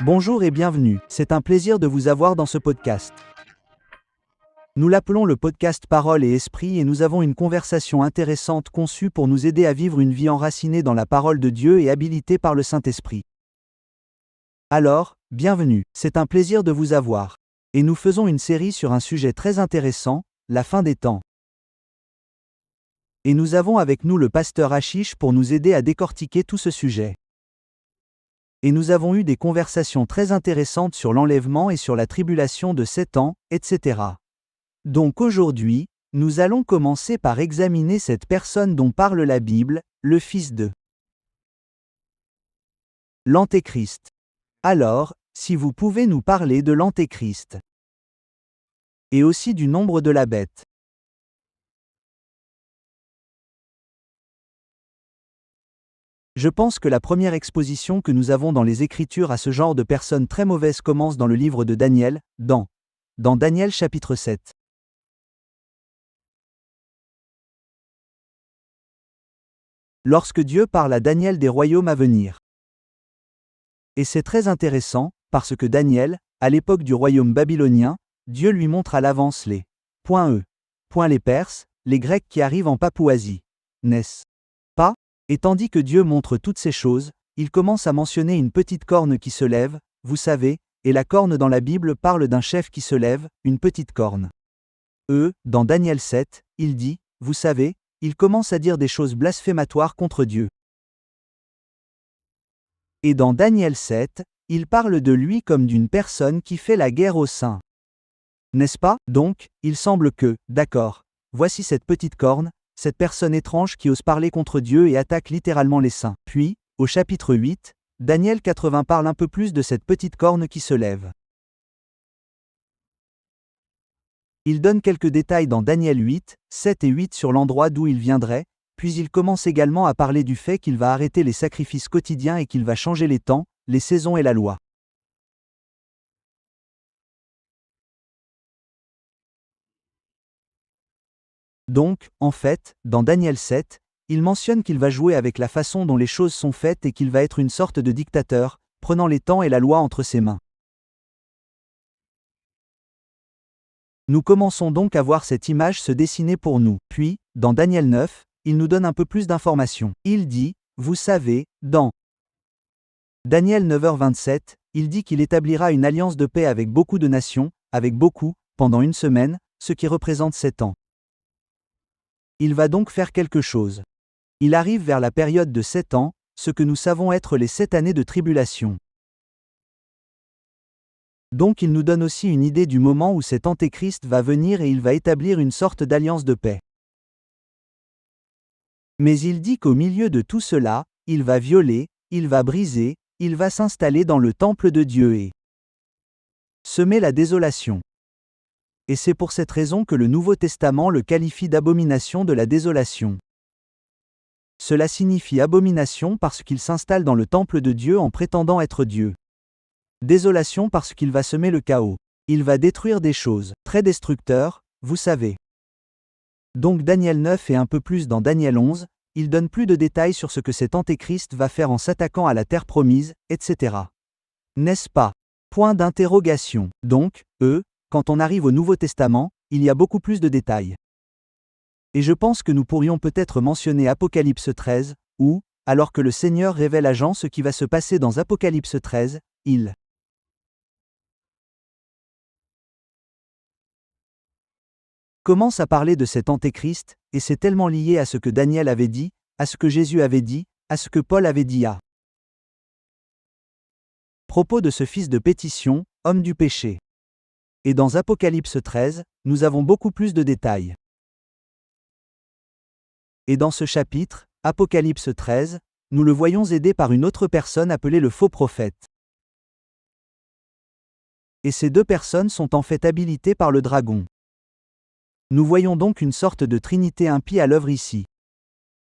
Bonjour et bienvenue, c'est un plaisir de vous avoir dans ce podcast. Nous l'appelons le podcast Parole et Esprit et nous avons une conversation intéressante conçue pour nous aider à vivre une vie enracinée dans la parole de Dieu et habilitée par le Saint-Esprit. Alors, bienvenue, c'est un plaisir de vous avoir. Et nous faisons une série sur un sujet très intéressant, la fin des temps. Et nous avons avec nous le pasteur Ashish pour nous aider à décortiquer tout ce sujet. Et nous avons eu des conversations très intéressantes sur l'enlèvement et sur la tribulation de 7 ans, etc. Donc aujourd'hui, nous allons commencer par examiner cette personne dont parle la Bible, le fils de l'Antéchrist. Alors, si vous pouvez nous parler de l'Antéchrist. Et aussi du nombre de la bête. Je pense que la première exposition que nous avons dans les Écritures à ce genre de personnes très mauvaises commence dans le livre de Daniel, dans Daniel chapitre 7. Lorsque Dieu parle à Daniel des royaumes à venir. Et c'est très intéressant, parce que Daniel, à l'époque du royaume babylonien, Dieu lui montre à l'avance les .e. Les Perses, les Grecs qui arrivent en Papouasie. N'est-ce pas? Et tandis que Dieu montre toutes ces choses, il commence à mentionner une petite corne qui se lève, vous savez, et la corne dans la Bible parle d'un chef qui se lève, une petite corne. Dans Daniel 7, il dit, vous savez, il commence à dire des choses blasphématoires contre Dieu. Et dans Daniel 7, il parle de lui comme d'une personne qui fait la guerre aux saints. N'est-ce pas? Donc, il semble que, d'accord, voici cette petite corne, cette personne étrange qui ose parler contre Dieu et attaque littéralement les saints. Puis, au chapitre 8, Daniel 80 parle un peu plus de cette petite corne qui se lève. Il donne quelques détails dans Daniel 8, 7 et 8 sur l'endroit d'où il viendrait, puis il commence également à parler du fait qu'il va arrêter les sacrifices quotidiens et qu'il va changer les temps, les saisons et la loi. Donc, en fait, dans Daniel 7, il mentionne qu'il va jouer avec la façon dont les choses sont faites et qu'il va être une sorte de dictateur, prenant les temps et la loi entre ses mains. Nous commençons donc à voir cette image se dessiner pour nous. Puis, dans Daniel 9, il nous donne un peu plus d'informations. Il dit, vous savez, dans Daniel 9h27, il dit qu'il établira une alliance de paix avec beaucoup de nations, avec beaucoup, pendant une semaine, ce qui représente 7 ans. Il va donc faire quelque chose. Il arrive vers la période de 7 ans, ce que nous savons être les 7 années de tribulation. Donc il nous donne aussi une idée du moment où cet Antéchrist va venir et il va établir une sorte d'alliance de paix. Mais il dit qu'au milieu de tout cela, il va violer, il va briser, il va s'installer dans le temple de Dieu et semer la désolation. Et c'est pour cette raison que le Nouveau Testament le qualifie d'abomination de la désolation. Cela signifie abomination parce qu'il s'installe dans le temple de Dieu en prétendant être Dieu. Désolation parce qu'il va semer le chaos. Il va détruire des choses, très destructeurs, vous savez. Donc Daniel 9 et un peu plus dans Daniel 11, il donne plus de détails sur ce que cet Antéchrist va faire en s'attaquant à la terre promise, etc. N'est-ce pas? Point d'interrogation. Donc, quand on arrive au Nouveau Testament, il y a beaucoup plus de détails. Et je pense que nous pourrions peut-être mentionner Apocalypse 13, où, alors que le Seigneur révèle à Jean ce qui va se passer dans Apocalypse 13, il commence à parler de cet Antéchrist, et c'est tellement lié à ce que Daniel avait dit, à ce que Jésus avait dit, à ce que Paul avait dit à propos de ce fils de pétition, homme du péché. Et dans Apocalypse 13, nous avons beaucoup plus de détails. Et dans ce chapitre, Apocalypse 13, nous le voyons aidé par une autre personne appelée le faux prophète. Et ces deux personnes sont en fait habilitées par le dragon. Nous voyons donc une sorte de trinité impie à l'œuvre ici.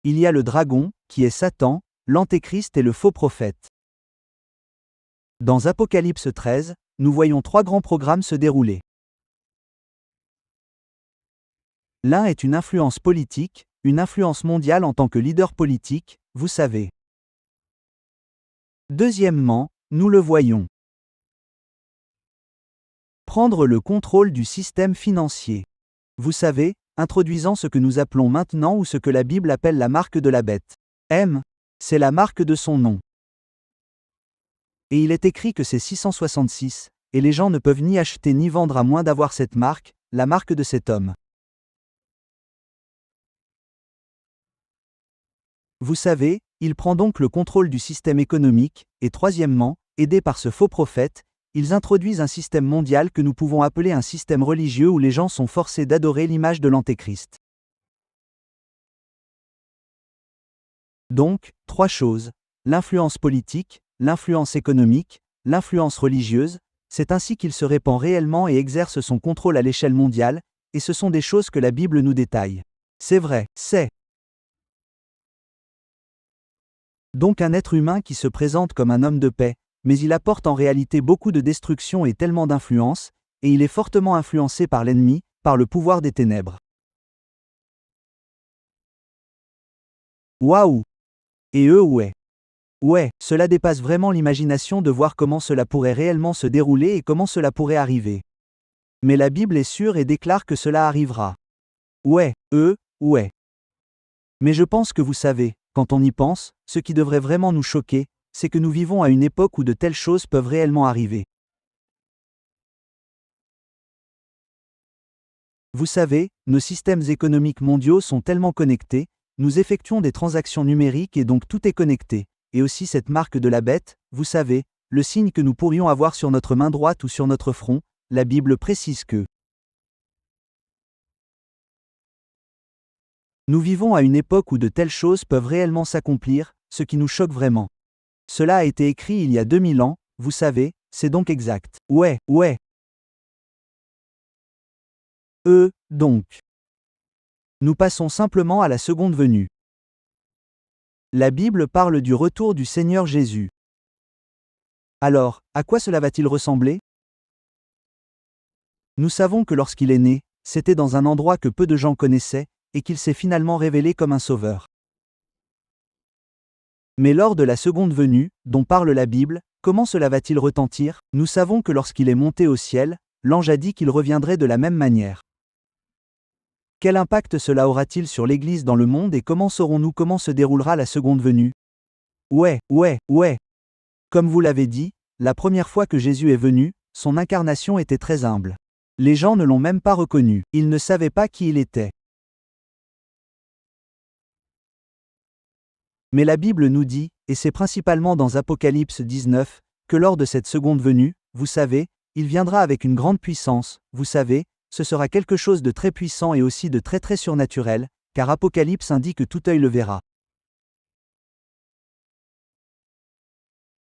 Il y a le dragon, qui est Satan, l'Antéchrist et le faux prophète. Dans Apocalypse 13, nous voyons 3 grands programmes se dérouler. L'un est une influence politique, une influence mondiale en tant que leader politique, vous savez. Deuxièmement, nous le voyons. Prendre le contrôle du système financier. Vous savez, introduisant ce que nous appelons maintenant ou ce que la Bible appelle la marque de la bête. M, c'est la marque de son nom. Et il est écrit que c'est 666, et les gens ne peuvent ni acheter ni vendre à moins d'avoir cette marque, la marque de cet homme. Vous savez, il prend donc le contrôle du système économique, et troisièmement, aidés par ce faux prophète, ils introduisent un système mondial que nous pouvons appeler un système religieux où les gens sont forcés d'adorer l'image de l'Antéchrist. Donc, trois choses. L'influence politique, l'influence économique, l'influence religieuse, c'est ainsi qu'il se répand réellement et exerce son contrôle à l'échelle mondiale, et ce sont des choses que la Bible nous détaille. C'est vrai, c'est donc un être humain qui se présente comme un homme de paix, mais il apporte en réalité beaucoup de destruction et tellement d'influence, et il est fortement influencé par l'ennemi, par le pouvoir des ténèbres. Waouh! Et ouais. Ouais, cela dépasse vraiment l'imagination de voir comment cela pourrait réellement se dérouler et comment cela pourrait arriver. Mais la Bible est sûre et déclare que cela arrivera. Ouais. Mais je pense que vous savez, quand on y pense, ce qui devrait vraiment nous choquer, c'est que nous vivons à une époque où de telles choses peuvent réellement arriver. Vous savez, nos systèmes économiques mondiaux sont tellement connectés, nous effectuons des transactions numériques et donc tout est connecté. Et aussi cette marque de la bête, vous savez, le signe que nous pourrions avoir sur notre main droite ou sur notre front, la Bible précise que nous vivons à une époque où de telles choses peuvent réellement s'accomplir, ce qui nous choque vraiment. Cela a été écrit il y a 2000 ans, vous savez, c'est donc exact. Ouais. Donc. Nous passons simplement à la seconde venue. La Bible parle du retour du Seigneur Jésus. Alors, à quoi cela va-t-il ressembler? Nous savons que lorsqu'il est né, c'était dans un endroit que peu de gens connaissaient, et qu'il s'est finalement révélé comme un sauveur. Mais lors de la seconde venue, dont parle la Bible, comment cela va-t-il retentir? Nous savons que lorsqu'il est monté au ciel, l'ange a dit qu'il reviendrait de la même manière. Quel impact cela aura-t-il sur l'Église dans le monde et comment saurons-nous comment se déroulera la seconde venue? Ouais. Comme vous l'avez dit, la première fois que Jésus est venu, son incarnation était très humble. Les gens ne l'ont même pas reconnu, ils ne savaient pas qui il était. Mais la Bible nous dit, et c'est principalement dans Apocalypse 19, que lors de cette seconde venue, vous savez, il viendra avec une grande puissance, vous savez, ce sera quelque chose de très puissant et aussi de très très surnaturel, car Apocalypse indique que tout œil le verra.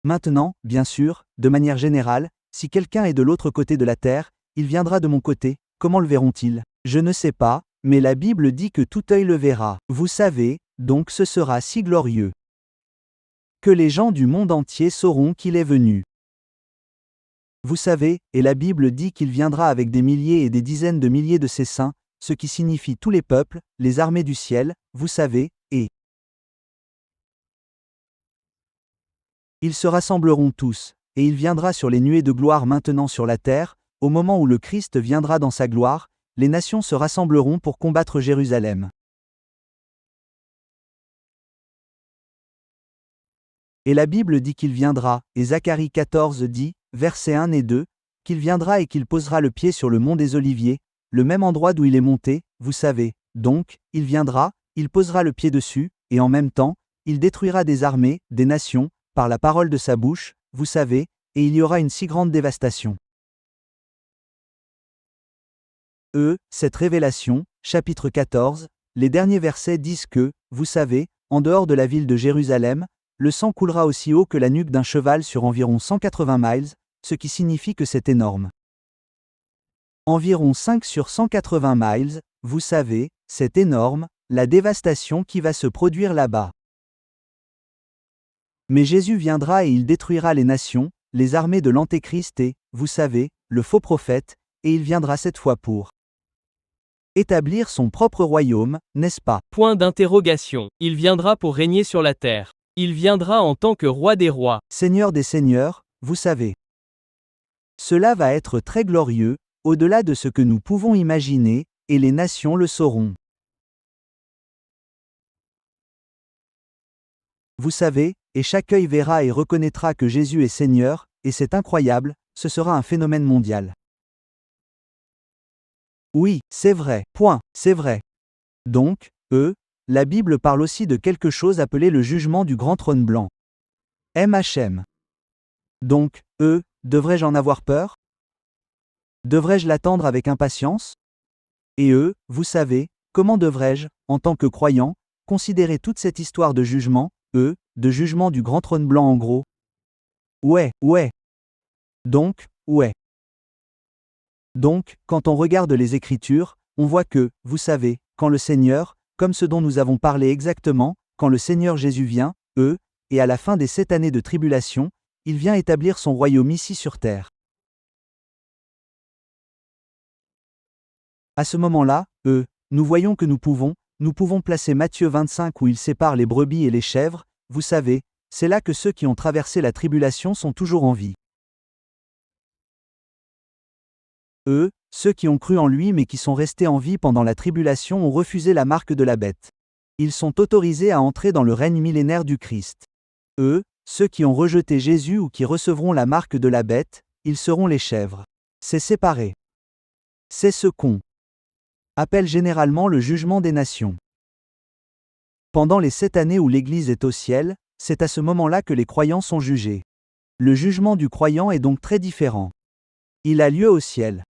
Maintenant, bien sûr, de manière générale, si quelqu'un est de l'autre côté de la terre, il viendra de mon côté, comment le verront-ils? Je ne sais pas, mais la Bible dit que tout œil le verra. Vous savez, donc ce sera si glorieux. Que les gens du monde entier sauront qu'il est venu. Vous savez, et la Bible dit qu'il viendra avec des milliers et des dizaines de milliers de ses saints, ce qui signifie tous les peuples, les armées du ciel, vous savez, et ils se rassembleront tous, et il viendra sur les nuées de gloire maintenant sur la terre, au moment où le Christ viendra dans sa gloire, les nations se rassembleront pour combattre Jérusalem. Et la Bible dit qu'il viendra, et Zacharie 14 dit, versets 1 et 2, qu'il viendra et qu'il posera le pied sur le mont des Oliviers, le même endroit d'où il est monté, vous savez, donc, il viendra, il posera le pied dessus, et en même temps, il détruira des armées, des nations, par la parole de sa bouche, vous savez, et il y aura une si grande dévastation. Cette révélation, chapitre 14, les derniers versets disent que, vous savez, en dehors de la ville de Jérusalem, le sang coulera aussi haut que la nuque d'un cheval sur environ 180 miles, ce qui signifie que c'est énorme. Environ 5 sur 180 miles, vous savez, c'est énorme, la dévastation qui va se produire là-bas. Mais Jésus viendra et il détruira les nations, les armées de l'Antéchrist et, vous savez, le faux prophète, et il viendra cette fois pour établir son propre royaume, n'est-ce pas? Point d'interrogation. Il viendra pour régner sur la terre. Il viendra en tant que roi des rois. Seigneur des seigneurs, vous savez. Cela va être très glorieux, au-delà de ce que nous pouvons imaginer, et les nations le sauront. Vous savez, et chaque œil verra et reconnaîtra que Jésus est Seigneur, et c'est incroyable, ce sera un phénomène mondial. Oui, c'est vrai, c'est vrai. Donc, la Bible parle aussi de quelque chose appelé le jugement du grand trône blanc. MHM. Donc, devrais-je en avoir peur? Devrais-je l'attendre avec impatience? Et vous savez, comment devrais-je, en tant que croyant, considérer toute cette histoire de jugement, de jugement du grand trône blanc en gros? Ouais. Donc, ouais. Donc, quand on regarde les Écritures, on voit que, vous savez, quand le Seigneur, comme ce dont nous avons parlé exactement, quand le Seigneur Jésus vient, et à la fin des 7 années de tribulation, il vient établir son royaume ici sur terre. À ce moment-là, nous voyons que nous pouvons placer Matthieu 25 où il sépare les brebis et les chèvres, vous savez, c'est là que ceux qui ont traversé la tribulation sont toujours en vie. Ceux qui ont cru en lui mais qui sont restés en vie pendant la tribulation ont refusé la marque de la bête. Ils sont autorisés à entrer dans le règne millénaire du Christ. Ceux qui ont rejeté Jésus ou qui recevront la marque de la bête, ils seront les chèvres. C'est séparé. C'est ce qu'on appelle généralement le jugement des nations. Pendant les 7 années où l'Église est au ciel, c'est à ce moment-là que les croyants sont jugés. Le jugement du croyant est donc très différent. Il a lieu au ciel.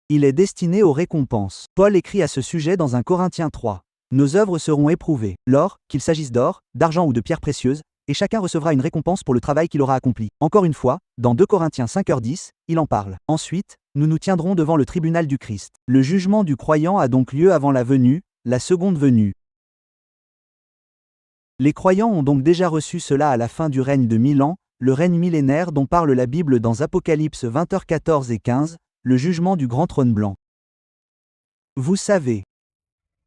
Il est destiné aux récompenses. Paul écrit à ce sujet dans 1 Corinthiens 3. Nos œuvres seront éprouvées, l'or, qu'il s'agisse d'or, d'argent ou de pierres précieuses, et chacun recevra une récompense pour le travail qu'il aura accompli. Encore une fois, dans 2 Corinthiens 5h10, il en parle. Ensuite, nous nous tiendrons devant le tribunal du Christ. Le jugement du croyant a donc lieu avant la venue, la seconde venue. Les croyants ont donc déjà reçu cela à la fin du règne de 1000 ans, le règne millénaire dont parle la Bible dans Apocalypse 20h14 et 15, le jugement du grand trône blanc. Vous savez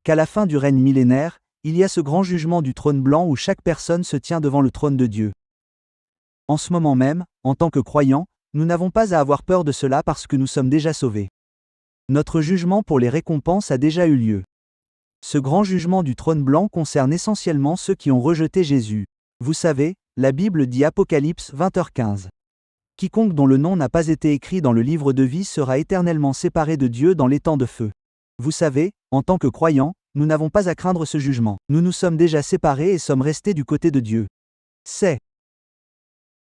qu'à la fin du règne millénaire, il y a ce grand jugement du trône blanc où chaque personne se tient devant le trône de Dieu. En ce moment même, en tant que croyants, nous n'avons pas à avoir peur de cela parce que nous sommes déjà sauvés. Notre jugement pour les récompenses a déjà eu lieu. Ce grand jugement du trône blanc concerne essentiellement ceux qui ont rejeté Jésus. Vous savez, la Bible dit Apocalypse 20h15. Quiconque dont le nom n'a pas été écrit dans le livre de vie sera éternellement séparé de Dieu dans l'étang de feu. Vous savez, en tant que croyants, nous n'avons pas à craindre ce jugement. Nous nous sommes déjà séparés et sommes restés du côté de Dieu. C'est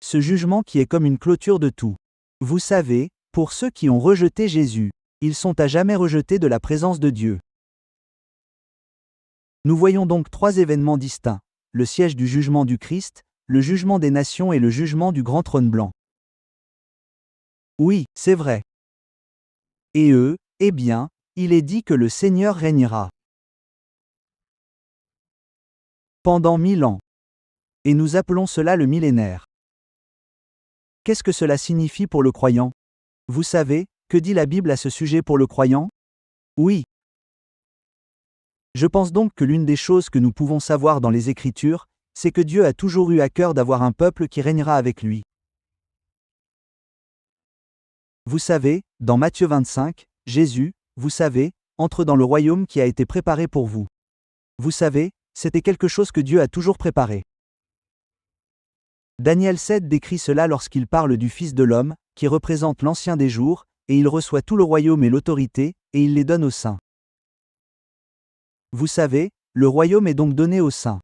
ce jugement qui est comme une clôture de tout. Vous savez, pour ceux qui ont rejeté Jésus, ils sont à jamais rejetés de la présence de Dieu. Nous voyons donc 3 événements distincts, le siège du jugement du Christ, le jugement des nations et le jugement du grand trône blanc. Oui, c'est vrai. Et eh bien, il est dit que le Seigneur régnera pendant 1000 ans. Et nous appelons cela le millénaire. Qu'est-ce que cela signifie pour le croyant? Vous savez, que dit la Bible à ce sujet pour le croyant? Oui. Je pense donc que l'une des choses que nous pouvons savoir dans les Écritures, c'est que Dieu a toujours eu à cœur d'avoir un peuple qui régnera avec lui. Vous savez, dans Matthieu 25, Jésus, vous savez, entre dans le royaume qui a été préparé pour vous. Vous savez, c'était quelque chose que Dieu a toujours préparé. Daniel 7 décrit cela lorsqu'il parle du Fils de l'homme, qui représente l'Ancien des jours, et il reçoit tout le royaume et l'autorité, et il les donne aux saints. Vous savez, le royaume est donc donné aux saints.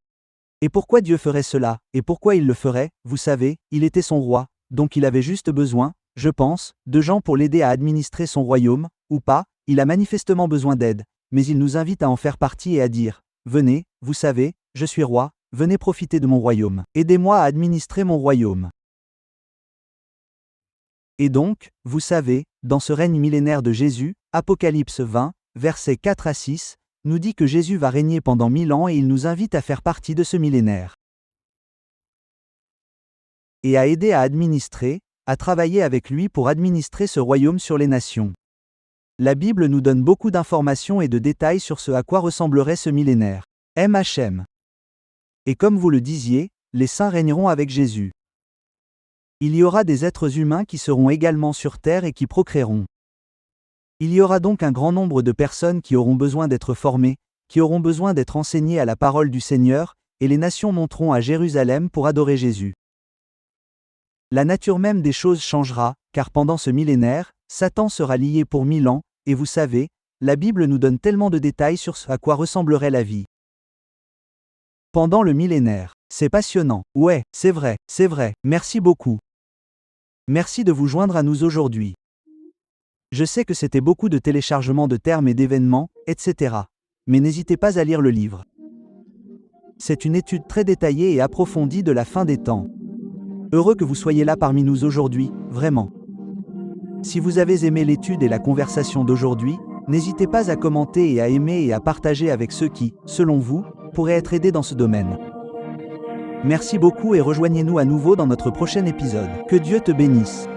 Et pourquoi Dieu ferait cela, et pourquoi il le ferait? Vous savez, il était son roi, donc il avait juste besoin, je pense, de gens pour l'aider à administrer son royaume, ou pas, il a manifestement besoin d'aide, mais il nous invite à en faire partie et à dire, venez, vous savez, je suis roi, venez profiter de mon royaume, aidez-moi à administrer mon royaume. Et donc, vous savez, dans ce règne millénaire de Jésus, Apocalypse 20, versets 4 à 6, nous dit que Jésus va régner pendant 1000 ans et il nous invite à faire partie de ce millénaire. Et à aider à administrer, à travailler avec lui pour administrer ce royaume sur les nations. La Bible nous donne beaucoup d'informations et de détails sur ce à quoi ressemblerait ce millénaire. MHM. Et comme vous le disiez, les saints régneront avec Jésus. Il y aura des êtres humains qui seront également sur Terre et qui procréeront. Il y aura donc un grand nombre de personnes qui auront besoin d'être formées, qui auront besoin d'être enseignées à la parole du Seigneur, et les nations monteront à Jérusalem pour adorer Jésus. La nature même des choses changera, car pendant ce millénaire, Satan sera lié pour 1000 ans, et vous savez, la Bible nous donne tellement de détails sur ce à quoi ressemblerait la vie pendant le millénaire. C'est passionnant. Ouais, c'est vrai, merci beaucoup. Merci de vous joindre à nous aujourd'hui. Je sais que c'était beaucoup de téléchargements de termes et d'événements, etc. Mais n'hésitez pas à lire le livre. C'est une étude très détaillée et approfondie de la fin des temps. Heureux que vous soyez là parmi nous aujourd'hui, vraiment. Si vous avez aimé l'étude et la conversation d'aujourd'hui, n'hésitez pas à commenter et à aimer et à partager avec ceux qui, selon vous, pourraient être aidés dans ce domaine. Merci beaucoup et rejoignez-nous à nouveau dans notre prochain épisode. Que Dieu te bénisse.